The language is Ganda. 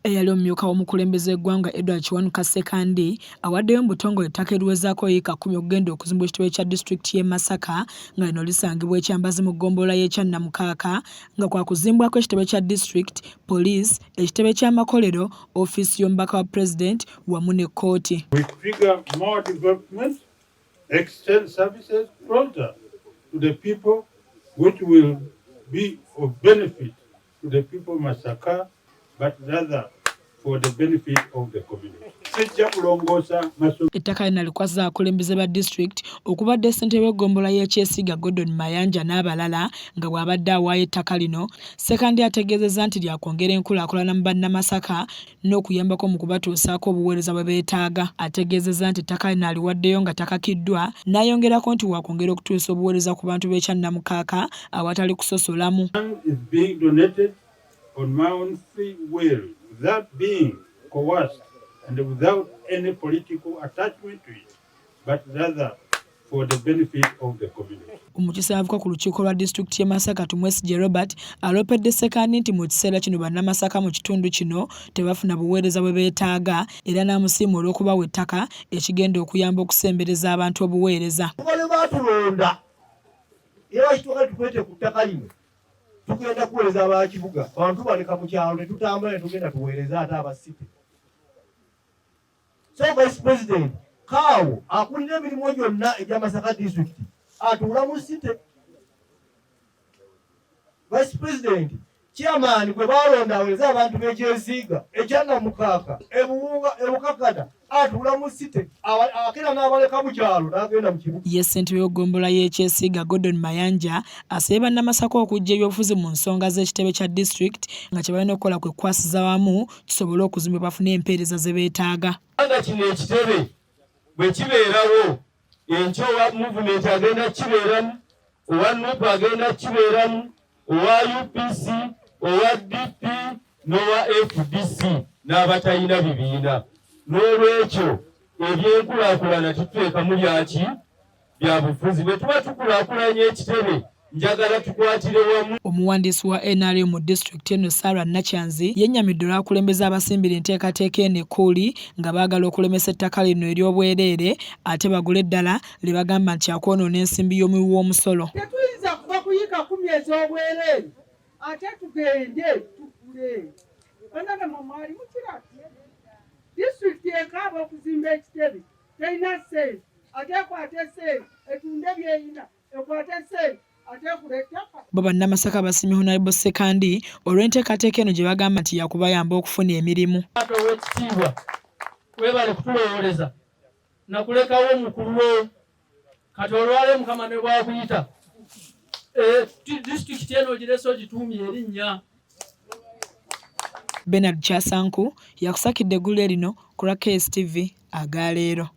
eyali omumyuka w'omukulembeze eggwanga Edward Kiwanuka Sekandi awaddeyo mu butongole ettaka eriwezaako yiika 10 okugenda okuzimba ekitebe kya disitulikiti y'e Masaka nga lino lisangibwa ekyambazi mu ggombolola y'ekyannamukaaka nga kwa kuzimbwako ekitebe kya disitulikiti, poliisi, ekitebe ky'amakolero, ofiisi y'omubaka wa pulezidenti wamu ne kkooti. We trigger more development, extend services closer to the people which will be of benefit to the people of Masaka, but rather for the benefit of the community. Ettaka lino likwasa abakulembeze ba disitulikiti okubadde ssentebe w'eggombolola y'Ekyesiga Gordon Mayanja n'abalala nga bw'abadde awaayo ettaka lino. Sekandi ategeezezza nti lyakwongera enkulaakulana mu bannamasaka n'okuyambako mu kubatuusaako obuweereza bwe beetaaga. Ategeezezza nti ettaka lino aliwaddeyo nga takakiddwa, n'ayongerako nti waakwongera okutuusa obuweereza ku bantu b'ekyannamukaaka awatali kusosolamu. On my own free will, without being coerced and without any political attachment to it, but rather for the benefit of the community. Omukisa avuka ku lukiiko lwa disitulikiti y'e Masaka Tumwesigye Robert aloopedde Sekandi nti mu kiseera kino bannamasaka mu kitundu kino tebafuna buweereza bwe beetaaga era n'amusiima olw'okubawa ettaka ekigenda okuyamba okusembereza abantu obuweereza. Baatulonda era bakituuka tukwete ku ttaka lino tugenda kuweereza abakibuga abantu baleka mu kyalo ne tutambula ne tugenda tuweereza ate abasite. So Vice President Kaawo akulira emirimu gyonna egya Masaka District atuula mu site. Vice President Chairman gwe baalonda aweereza abantu b'Ekyesiga, Ekyannamukaaka, Ebuwunga, Ebukakada atuula mu site akera n'abaleka mu kyalo n'agenda mu kibuga. Ye ssentebe w'eggombolola y'Ekyesiga Gordon Mayanja asabye bannamasaka okujja ebyobufuzi mu nsonga z'ekitebe kya disitulikiti nga kye balina okukola kwe kukwasiza wamu kisobole okuzimba bafune empeereza ze beetaaga. Nga kino ekitebe bwe kibeerawo enkya owa movement agenda kibeeramu, owa NUP agenda kibeeramu, owa UPC, owa DP n'owa FDC n'abatalina bibiina. N'olwekyo ebyenkulaakulana tuteekamu byaki bya bufuzi. Bwe tuba tukulaakulanya ekitebe njagala tukwatire wamu. Omuwandiisi wa NRM mu disitulikiti eno Sarah Nakyanzi yennyamidde olw'akulembeza abasimbira enteekateeka eno ekkuuli nga baagala okulemesa ettaka lino ery'obwereere ate bagule eddala lye bagamba nti akwonoona ensimbi y'omuwi w'omusolo. Tetuyinza kuba kuyiika 10 ez'obwereere ate tugende tukule. Bannange mwali mukira disitulikiti ekaaba okuzimba ekitebe terina ssente ate ekwate ssente etunde byeyina ekwate ssente ate ekula ettaka. Bo bannamasaka basiimye Honorable Sekandi olw'enteekateeka eno gye bagamba nti yakubayamba okufuna emirimu. Owekitiibwa webale kutulowooleza nakulekawo omukulu wo kati olwale Mukama ne bwakuyita disitulikiti eno girese ogituumye erinnya. Bernard Kyasanku yakusakidde eggulu lino ku lwa KSTV agaleero.